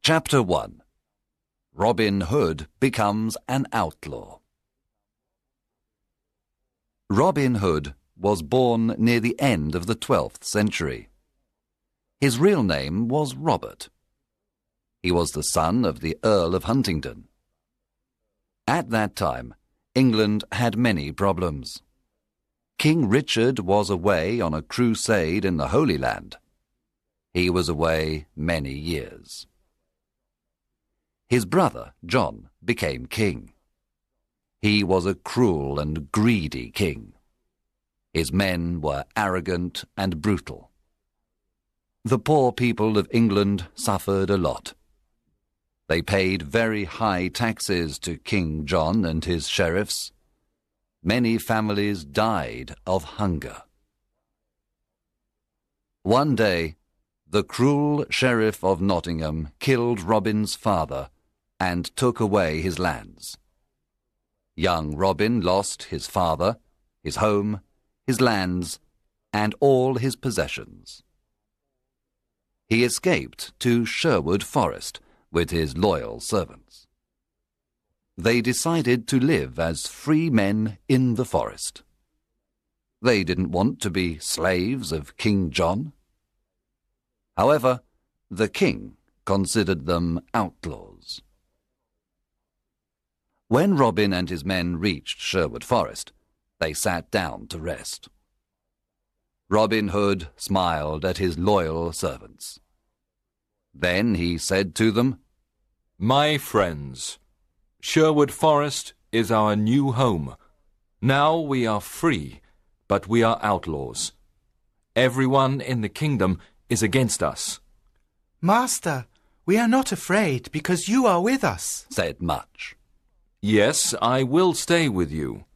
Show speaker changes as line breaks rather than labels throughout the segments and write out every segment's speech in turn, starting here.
Chapter 1. Robin Hood becomes an outlaw. Robin Hood was born near the end of the 12th century. His real name was Robert. He was the son of the Earl of Huntingdon. At that time, England had many problems. King Richard was away on a crusade in the Holy Land. He was away many years. His brother, John, became king. He was a cruel and greedy king. His men were arrogant and brutal. The poor people of England suffered a lot. They paid very high taxes to King John and his sheriffs. Many families died of hunger. One day, the cruel sheriff of Nottingham killed Robin's father and took away his lands. Young Robin lost his father, his home, his lands, and all his possessions. He escaped to Sherwood Forest with his loyal servants. They decided to live as free men in the forest. They didn't want to be slaves of King John. However, the king considered them outlaws. When Robin and his men reached Sherwood Forest, they sat down to rest. Robin Hood smiled at his loyal servants. Then he said to them,
"My friends, Sherwood Forest is our new home. Now we are free, but we are outlaws. Everyone in the kingdom is against us."
"Master, we are not afraid because you are with us,"
said Much.
"Yes, I will stay with you,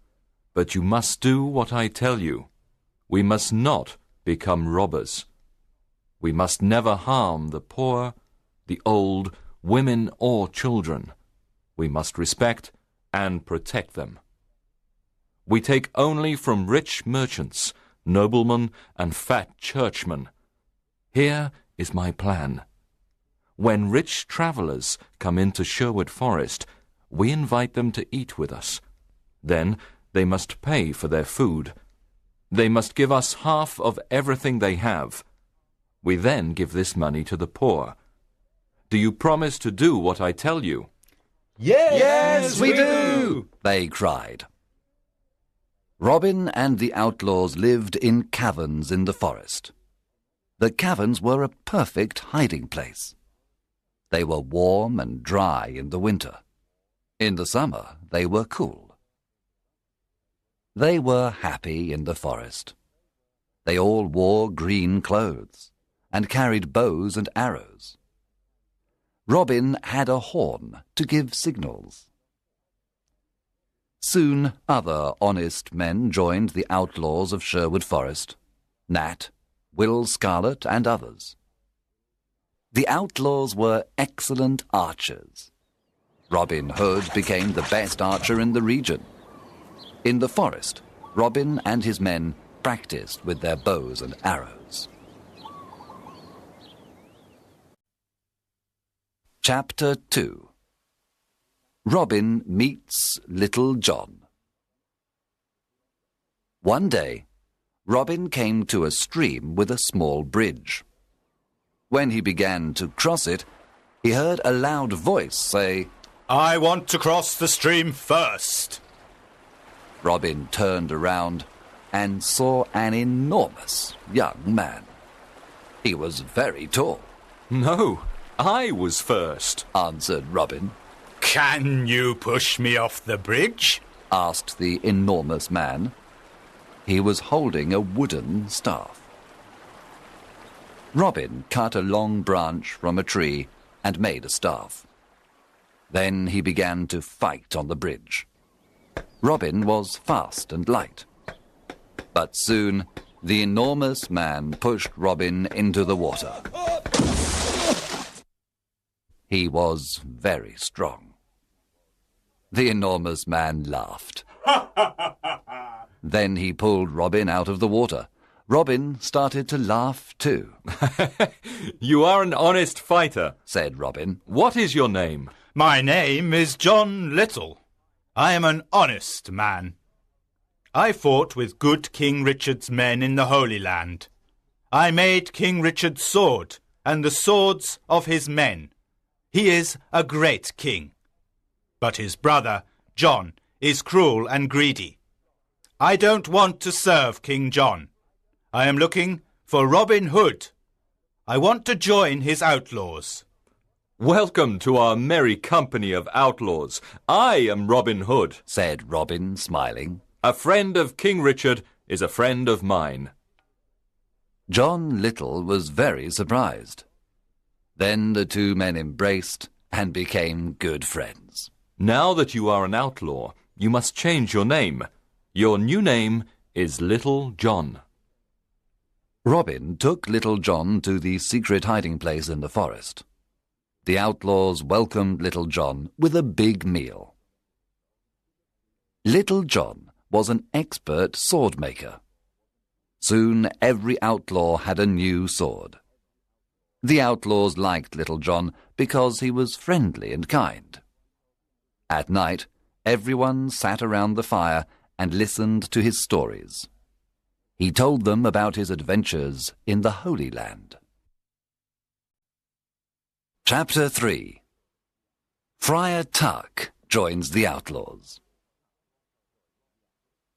but you must do what I tell you. We must not become robbers. We must never harm the poor, the old, women or children. We must respect and protect them. We take only from rich merchants, noblemen, and fat churchmen. Here is my plan. When rich travellers come into Sherwood Forest, we invite them to eat with us. Then they must pay for their food. They must give us half of everything they have. We then give this money to the poor. Do you promise to do what I tell you?"
Yes, we do,
they cried. Robin and the outlaws lived in caverns in the forest. The caverns were a perfect hiding place. They were warm and dry in the winter. In the summer, they were cool. They were happy in the forest. They all wore green clothes and carried bows and arrows. Robin had a horn to give signals. Soon other honest men joined the outlaws of Sherwood Forest, Nat, Will Scarlet, and others. The outlaws were excellent archers. Robin Hood became the best archer in the region. In the forest, Robin and his men practiced with their bows and arrows. Chapter 2. Robin meets Little John. One day, Robin came to a stream with a small bridge. When he began to cross it, he heard a loud voice say,
"I want to cross the stream first."
Robin turned around and saw an enormous young man. He was very tall.
"No, I was first,"
answered Robin.
"Can you push me off the bridge?"
asked the enormous man. He was holding a wooden staff. Robin cut a long branch from a tree and made a staff. Then he began to fight on the bridge. Robin was fast and light. But soon the enormous man pushed Robin into the water. He was very strong. The enormous man laughed. Then he pulled Robin out of the water, Robin started to laugh too.
You are an honest fighter,
said Robin.
What is your name?
My name is John Little. I am an honest man. I fought with good King Richard's men in the Holy Land. I made King Richard's sword and the swords of his men. He is a great king. But his brother, John, is cruel and greedy. I don't want to serve King John. I am looking for Robin Hood. I want to join his outlaws.
Welcome to our merry company of outlaws. I am Robin Hood,
said Robin, smiling.
A friend of King Richard is a friend of mine.
John Little was very surprised. Then the two men embraced and became good friends.
Now that you are an outlaw, you must change your name. Your new name is Little John.
Robin took Little John to the secret hiding place in the forest. The outlaws welcomed Little John with a big meal. Little John was an expert sword maker. Soon every outlaw had a new sword. The outlaws liked Little John because he was friendly and kind. At night, everyone sat around the fire and listened to his stories. He told them about his adventures in the Holy Land. Chapter 3. Friar Tuck joins the outlaws.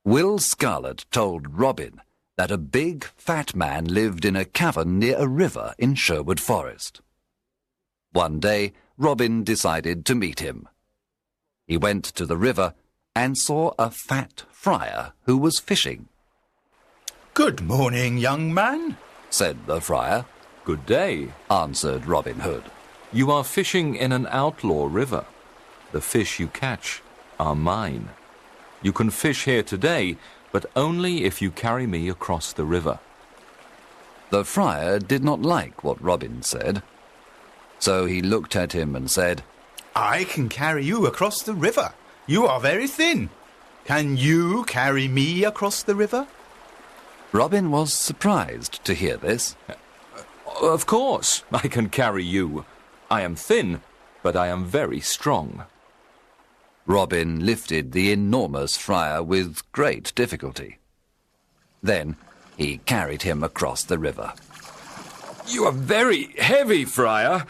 Will Scarlet told Robin that a big, fat man lived in a cavern near a river in Sherwood Forest. One day, Robin decided to meet him. He went to the river and saw a fat friar who was fishing.
Good morning, young man,
said the friar.
Good day,
answered Robin Hood.
You are fishing in an outlaw river. The fish you catch are mine. You can fish here today, but only if you carry me across the river.
The friar did not like what Robin said, so he looked at him and said,
I can carry you across the river. You are very thin. Can you carry me across the river?
Robin was surprised to hear this.
Of course, I can carry you. I am thin, but I am very strong.
Robin lifted the enormous friar with great difficulty. Then he carried him across the river.
You are very heavy, friar,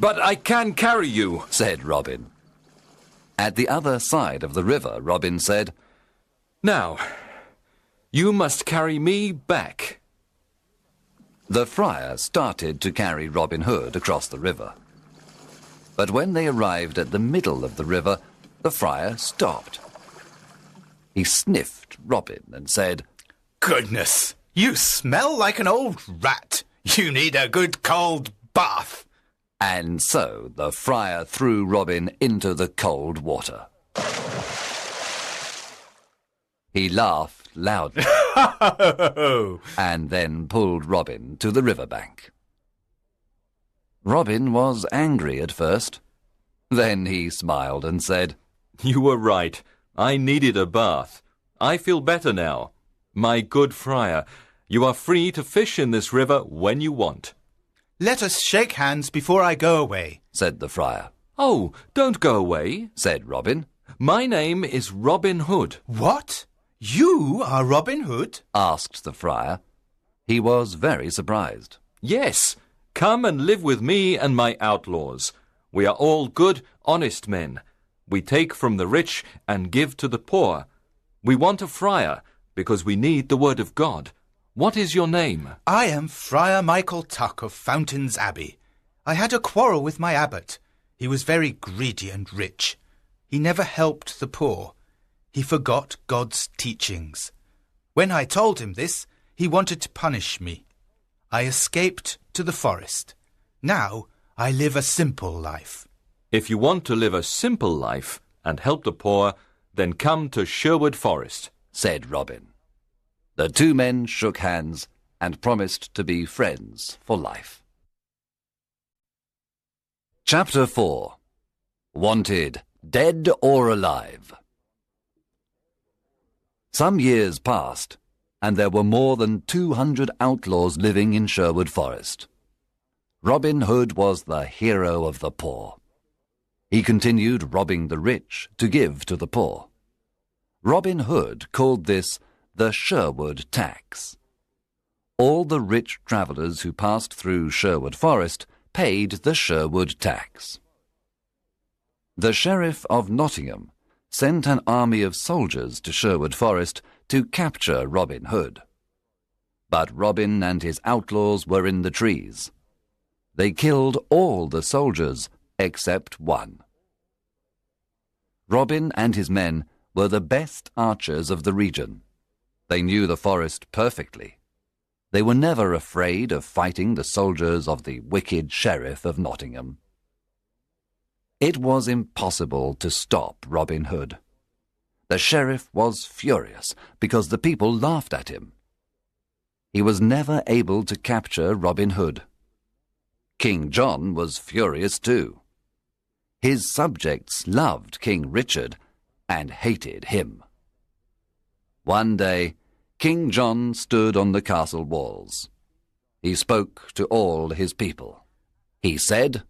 but I can carry you,
said Robin. At the other side of the river, Robin said,
Now, you must carry me back.
The friar started to carry Robin Hood across the river. But when they arrived at the middle of the river, the friar stopped. He sniffed Robin and said,
Goodness, you smell like an old rat. You need a good cold bath.
And so the friar threw Robin into the cold water. He laughed loudly and then pulled Robin to the riverbank. Robin was angry at first. Then he smiled and said,
You were right. I needed a bath. I feel better now. My good friar, you are free to fish in this river when you want.
Let us shake hands before I go away,
said the friar.
Oh, don't go away,
said Robin.
My name is Robin Hood.
What? You are Robin Hood?
asked the friar. He was very surprised.
Yes, come and live with me and my outlaws. We are all good, honest men. We take from the rich and give to the poor. We want a friar because we need the word of God. What is your name?
I am Friar Michael Tuck of Fountains Abbey. I had a quarrel with my abbot. He was very greedy and rich. He never helped the poor. He forgot God's teachings. When I told him this, he wanted to punish me. I escaped to the forest. Now I live a simple life.
If you want to live a simple life and help the poor, then come to Sherwood Forest,
said Robin. The two men shook hands and promised to be friends for life. Chapter 4. Wanted, Dead or Alive. Some years passed, and there were more than 200 outlaws living in Sherwood Forest. Robin Hood was the hero of the poor. He continued robbing the rich to give to the poor. Robin Hood called this the Sherwood tax. All the rich travellers who passed through Sherwood Forest paid the Sherwood tax. The Sheriff of Nottingham sent an army of soldiers to Sherwood Forest to capture Robin Hood. But Robin and his outlaws were in the trees. They killed all the soldiers except one. Robin and his men were the best archers of the region. They knew the forest perfectly. They were never afraid of fighting the soldiers of the wicked Sheriff of Nottingham. It was impossible to stop Robin Hood. The sheriff was furious because the people laughed at him. He was never able to capture Robin Hood. King John was furious too. His subjects loved King Richard and hated him. One day, King John stood on the castle walls. He spoke to all his people. He said,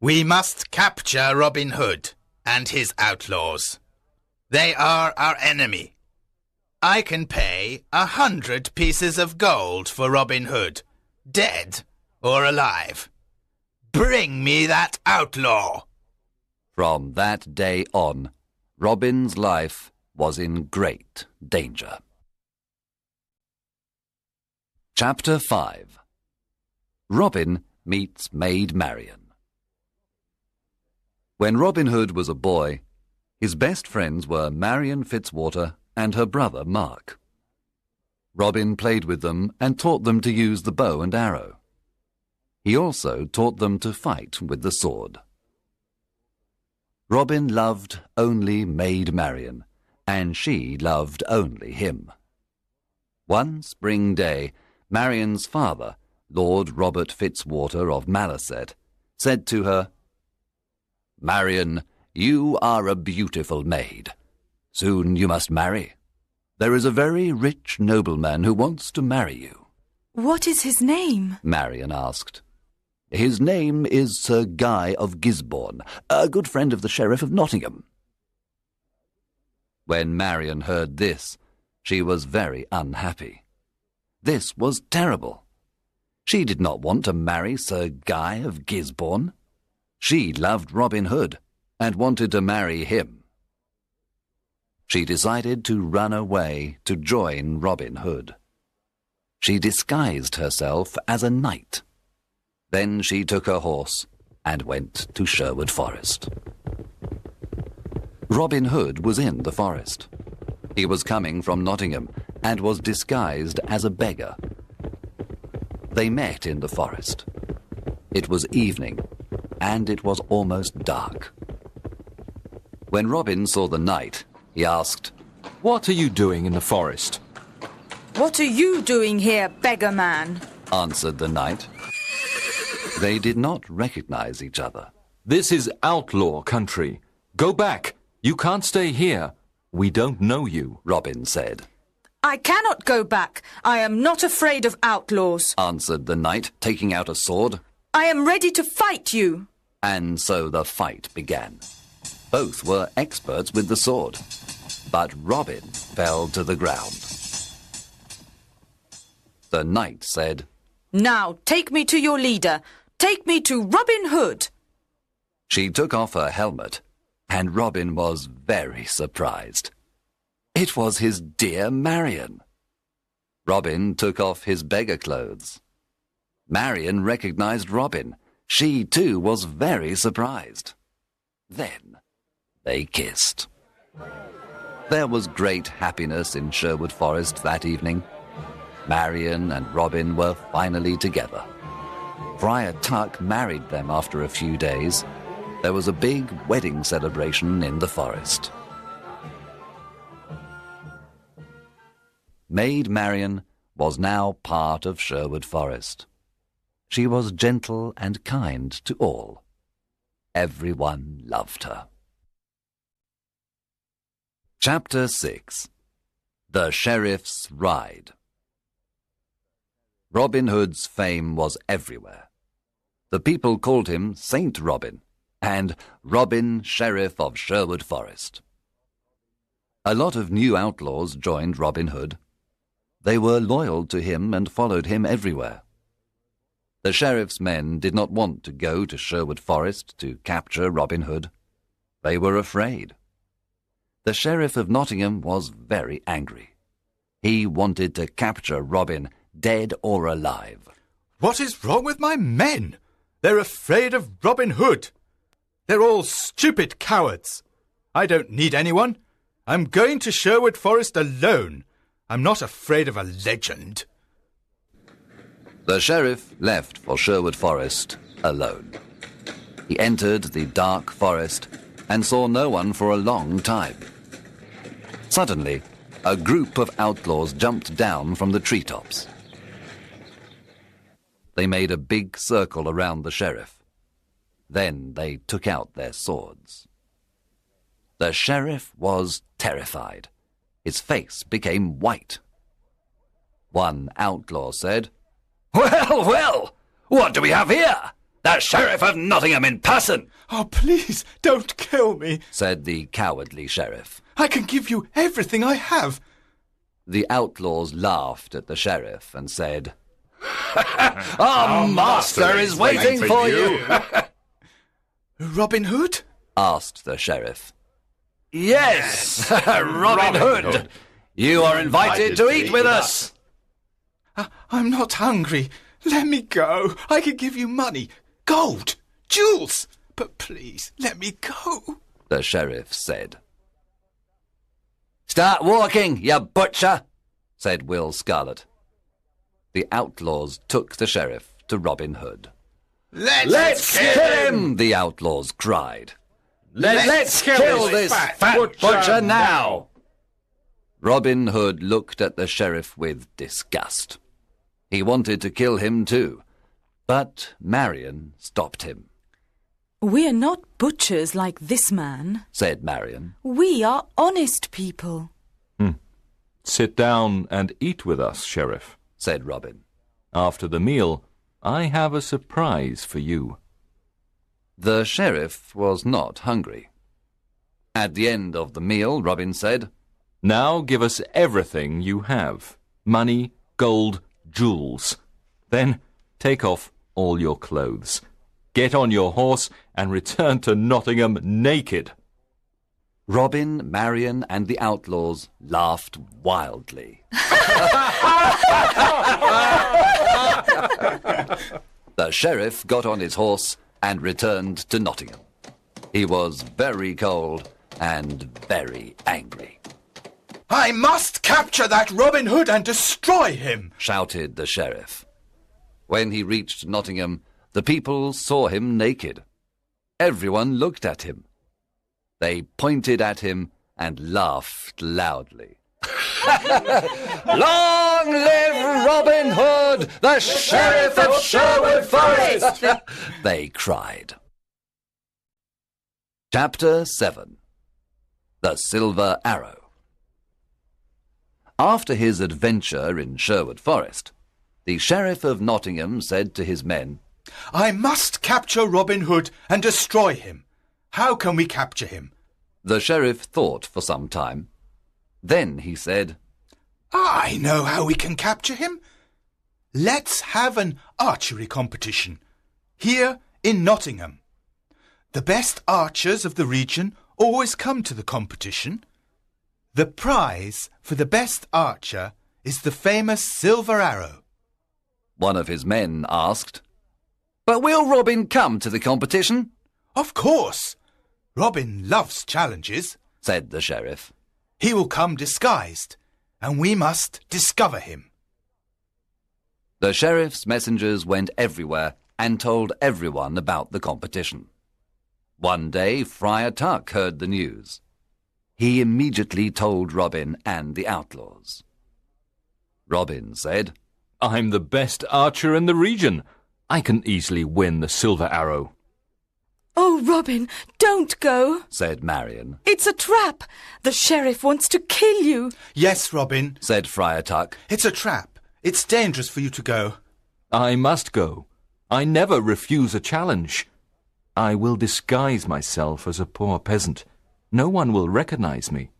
"We must capture Robin Hood and his outlaws. They are our enemy. I can pay 100 pieces of gold for Robin Hood, dead or alive. Bring me that outlaw."
From that day on, Robin's life was in great danger. Chapter 5. Robin meets Maid Marian. When Robin Hood was a boy, his best friends were Marian Fitzwater and her brother Mark. Robin played with them and taught them to use the bow and arrow. He also taught them to fight with the sword. Robin loved only Maid Marian, and she loved only him. One spring day, Marian's father, Lord Robert Fitzwater of Malaset, said to her, "Marian, you are a beautiful maid. Soon you must marry. There is a very rich nobleman who wants to marry you."
"What is his name?"
Marian asked. "His name is Sir Guy of Gisborne, a good friend of the Sheriff of Nottingham." When Marian heard this, she was very unhappy. This was terrible. She did not want to marry Sir Guy of Gisborne. She loved Robin Hood and wanted to marry him. She decided to run away to join Robin Hood. She disguised herself as a knight. Then she took her horse and went to Sherwood Forest. Robin Hood was in the forest. He was coming from Nottingham and was disguised as a beggar. They met in the forest. It was evening, and it was almost dark. When Robin saw the knight, he asked,
"What are you doing in the forest?"
"What are you doing here, beggar man?"
answered the knight. They did not recognize each other.
"This is outlaw country. Go back. You can't stay here. We don't know you,"
Robin said.
"I cannot go back. I am not afraid of outlaws,"
answered the knight, taking out a sword.
"I am ready to fight you."
And so the fight began. Both were experts with the sword, but Robin fell to the ground. The knight said,
"Now take me to your leader. Take me to Robin Hood."
She took off her helmet, and Robin was very surprised. It was his dear Marian. Robin took off his beggar clothes. Marian recognized Robin. She too was very surprised. Then they kissed. There was great happiness in Sherwood Forest that evening. Marian and Robin were finally together. Friar Tuck married them after a few days. There was a big wedding celebration in the forest. Maid Marian was now part of Sherwood Forest. She was gentle and kind to all. Everyone loved her. Chapter 6. The Sheriff's Ride. Robin Hood's fame was everywhere. The people called him Saint Robin and Robin, Sheriff of Sherwood Forest. A lot of new outlaws joined Robin Hood. They were loyal to him and followed him everywhere. The sheriff's men did not want to go to Sherwood Forest to capture Robin Hood. They were afraid. The Sheriff of Nottingham was very angry. He wanted to capture Robin, dead or alive.
What is wrong with my men? They're afraid of Robin Hood. They're all stupid cowards. I don't need anyone. I'm going to Sherwood Forest alone. I'm not afraid of a legend.
The sheriff left for Sherwood Forest alone. He entered the dark forest and saw no one for a long time. Suddenly, a group of outlaws jumped down from the treetops. They made a big circle around the sheriff. Then they took out their swords. The sheriff was terrified. His face became white. One outlaw said, "Well, well, what do we have here? The Sheriff of Nottingham in person!"
Oh, please, don't kill me,
said the cowardly sheriff.
I can give you everything I have.
The outlaws laughed at the sheriff and said, "Our master is waiting for you."
Robin Hood?
asked the sheriff. Yes, Robin Hood. You are invited to eat with us.
I'm not hungry. Let me go. I can give you money, gold, jewels. But please, let me go,
the sheriff said. "Start walking, you butcher," said Will Scarlet. The outlaws took the sheriff to Robin Hood. Let's kill him, the outlaws cried. Let's kill this fat butcher now. Robin Hood looked at the sheriff with disgust. He wanted to kill him too, but Marion stopped him.
"We're not butchers like this man,"
said Marion.
"We are honest people."
Sit down and eat with us, Sheriff,
said Robin.
After the meal, I have a surprise for you.
The sheriff was not hungry. At the end of the meal, Robin said,
Now give us everything you have. Money, gold, jewels. Then take off all your clothes. Get on your horse and return to Nottingham naked.
Robin, Marion, and the outlaws laughed wildly. The sheriff got on his horse and returned to Nottingham. He was very cold and very angry.
I must capture that Robin Hood and destroy him,
shouted the sheriff. When he reached Nottingham, the people saw him naked. Everyone looked at him. They pointed at him and laughed loudly. Long live Robin Hood, the Sheriff of Sherwood Forest! They cried. Chapter 7. The Silver Arrow. After his adventure in Sherwood Forest, the Sheriff of Nottingham said to his men,
I must capture Robin Hood and destroy him. How can we capture him?
The sheriff thought for some time. Then he said,
I know how we can capture him. Let's have an archery competition here in Nottingham. The best archers of the region always come to the competition. The prize for the best archer is the famous silver arrow.
One of his men asked, But will Robin come to the competition?
Of course. Robin loves challenges, said the sheriff. He will come disguised, and we must discover him.
The sheriff's messengers went everywhere and told everyone about the competition. One day, Friar Tuck heard the news. He immediately told Robin and the outlaws. Robin said,
I'm the best archer in the region. I can easily win the silver arrow.
Oh, Robin, don't go,
said Marion.
It's a trap. The sheriff wants to kill you.
Yes, Robin,
Said Friar Tuck.
it's a trap. It's dangerous for you to go.
I must go. I never refuse a challenge. I will disguise myself as a poor peasant. No one will recognize me.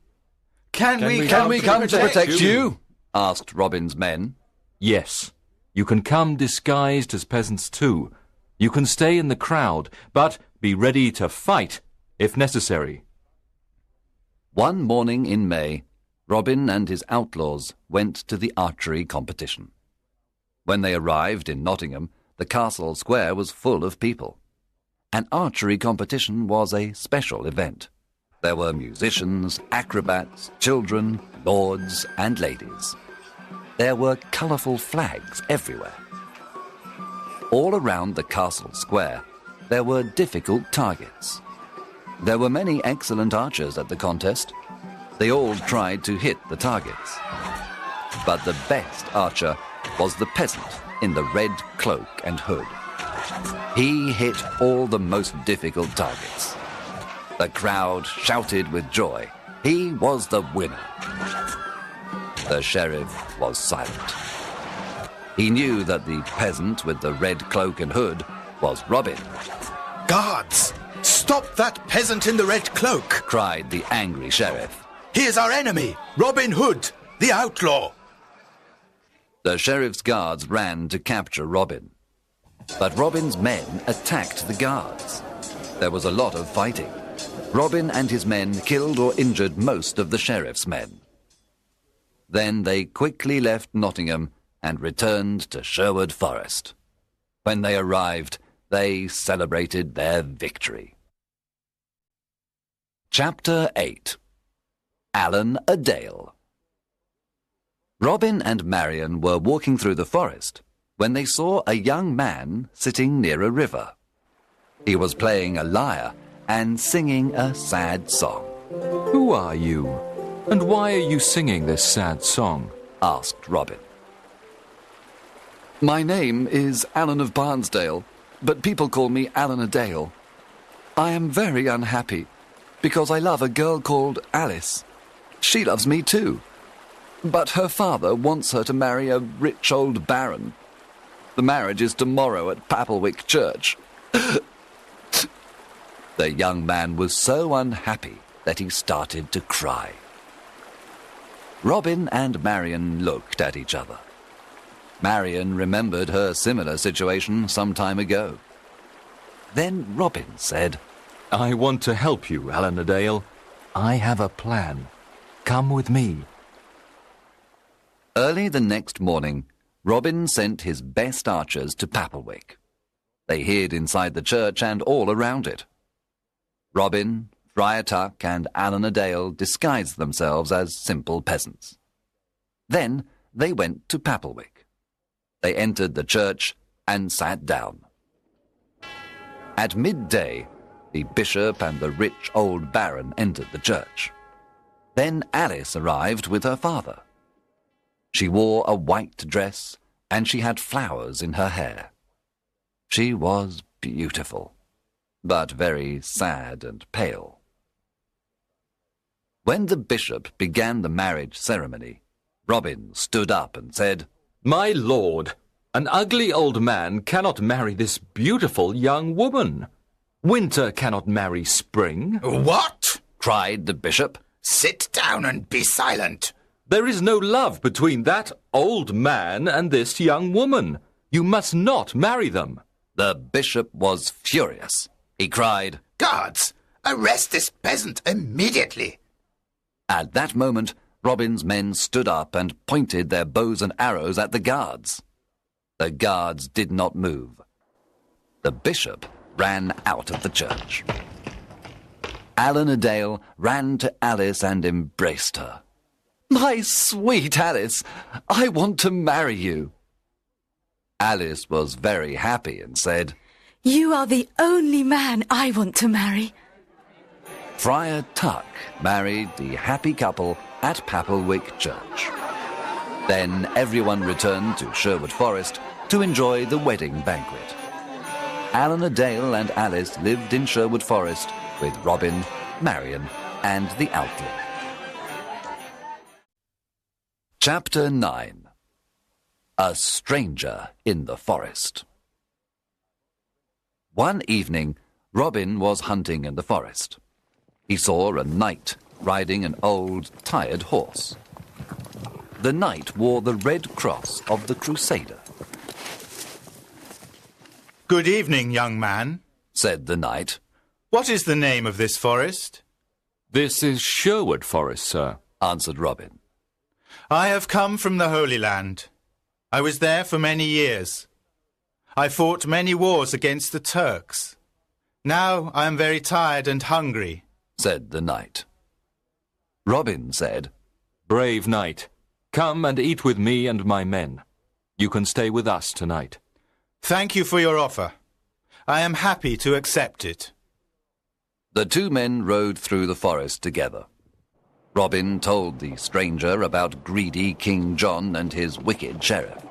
Can we
come to protect you? Asked Robin's men.
Yes, you can come disguised as peasants too. You can stay in the crowd, but be ready to fight if necessary.
One morning in May, Robin and his outlaws went to the archery competition. When they arrived in Nottingham, the castle square was full of people. An archery competition was a special event. There were musicians, acrobats, children, lords and ladies. There were colourful flags everywhere. All around the castle square, there were difficult targets. There were many excellent archers at the contest. They all tried to hit the targets. But the best archer was the peasant in the red cloak and hood. He hit all the most difficult targets. The crowd shouted with joy. He was the winner. The sheriff was silent. He knew that the peasant with the red cloak and hood was Robin.
Guards, stop that peasant in the red cloak.
Cried the angry sheriff.
He is our enemy, Robin Hood, the outlaw.
The sheriff's guards ran to capture Robin. But Robin's men attacked the guards. There was a lot of fighting. Robin and his men killed or injured most of the sheriff's men. Then they quickly left Nottingham and returned to Sherwood Forest. When they arrived, they celebrated their victory. Chapter 8. Alan a Dale. Robin and Marion were walking through the forest when they saw a young man sitting near a river. He was playing a lyre and singing a sad song.
Who are you? And why are you singing this sad song?
Asked Robin. My name is Alan of Barnesdale, but people call me Alan a Dale. I am very unhappy because I love a girl called Alice. She loves me too. But her father wants her to marry a rich old baron. The marriage is tomorrow at Papelwick Church. The young man was so unhappy that he started to cry. Robin and Marion looked at each other. Marion remembered her similar situation some time ago. Then Robin said,
I want to help you, Alan a Dale. I have a plan. Come with me.
Early the next morning, Robin sent his best archers to Papelwick. They hid inside the church and all around it. Robin, Friar Tuck, and Alan a Dale disguised themselves as simple peasants. Then they went to Papelwick. They entered the church and sat down. At midday, the bishop and the rich old baron entered the church. Then Alice arrived with her father. She wore a white dress and she had flowers in her hair. She was beautiful, but very sad and pale. When the bishop began the marriage ceremony, Robin stood up and said,
My lord, an ugly old man cannot marry this beautiful young woman. Winter cannot marry spring.
What?
cried the bishop.
Sit down and be silent.
There is no love between that old man and this young woman. You must not marry them.
The bishop was furious. He cried,
Guards, arrest this peasant immediately.
At that moment, Robin's men stood up and pointed their bows and arrows at the guards. The guards did not move. The bishop ran out of the church. Alan a Dale ran to Alice and embraced her. My sweet Alice, I want to marry you. Alice was very happy and said,
You are the only man I want to marry.
Friar Tuck married the happy couple at Papelwick Church. Then everyone returned to Sherwood Forest to enjoy the wedding banquet. Alan Dale and Alice lived in Sherwood Forest with Robin, Marion, and the Outlaw. Chapter 9. A Stranger in the Forest. One evening, Robin was hunting in the forest. He saw a knight riding an old, tired horse. The knight wore the red cross of the Crusader.
Good evening, young man,
said the knight.
What is the name of this forest?
This is Sherwood Forest, sir,
answered Robin.
I have come from the Holy Land. I was there for many years. I fought many wars against the Turks. Now I am very tired and hungry,
said the knight. Robin said,
Brave knight, come and eat with me and my men. You can stay with us tonight.
Thank you for your offer. I am happy to accept it.
The two men rode through the forest together. Robin told the stranger about greedy King John and his wicked sheriff.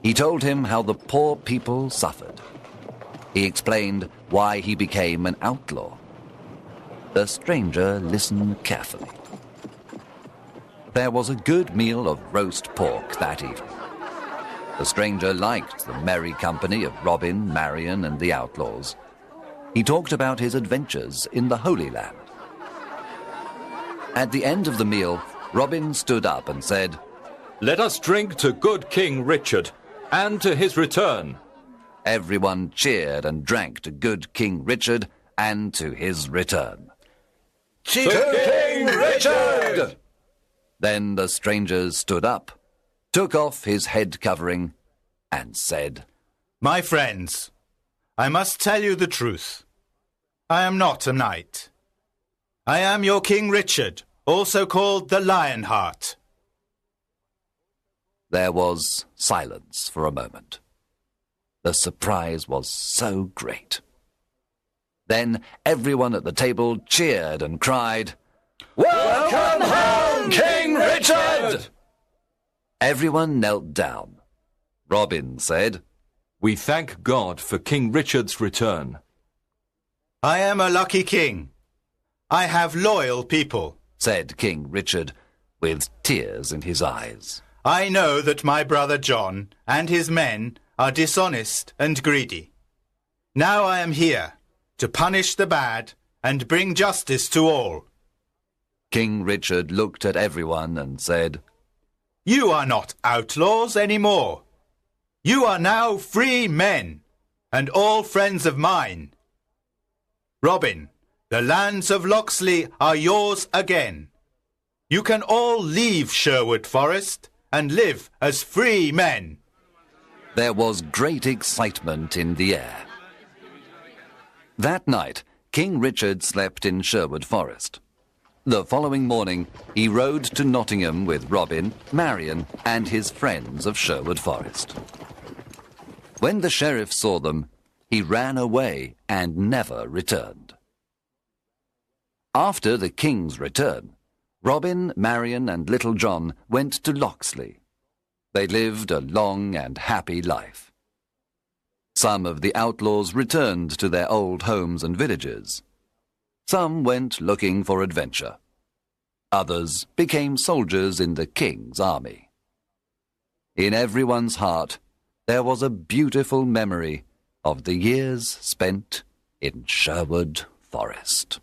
He told him how the poor people suffered. He explained why he became an outlaw. The stranger listened carefully. There was a good meal of roast pork that evening. The stranger liked the merry company of Robin, Marion, and the outlaws. He talked about his adventures in the Holy Land. At the end of the meal, Robin stood up and said,
Let us drink to good King Richard, and to his return.
Everyone cheered and drank to good King Richard and to his return.
To King Richard!
Then the stranger stood up, took off his head covering, and said,
My friends, I must tell you the truth. I am not a knight. I am your King Richard, also called the Lionheart.
There was silence for a moment. The surprise was so great. Then everyone at the table cheered and cried, Welcome home, King Richard! Everyone knelt down. Robin said,
We thank God for King Richard's return.
I am a lucky king. I have loyal people,
said King Richard, with tears in his eyes.
I know that my brother John and his men are dishonest and greedy. Now I am here to punish the bad and bring justice to all.
King Richard looked at everyone and said,
You are not outlaws anymore. You are now free men, and all friends of mine. Robin, the lands of Locksley are yours again. You can all leave Sherwood Forest and live as free men.
There was great excitement in the air. That night, King Richard slept in Sherwood Forest. The following morning, he rode to Nottingham with Robin, Marion, and his friends of Sherwood Forest. When the sheriff saw them, he ran away and never returned. After the king's return, Robin, Marion, and Little John went to Locksley. They lived a long and happy life. Some of the outlaws returned to their old homes and villages. Some went looking for adventure. Others became soldiers in the king's army. In everyone's heart, there was a beautiful memory of the years spent in Sherwood Forest.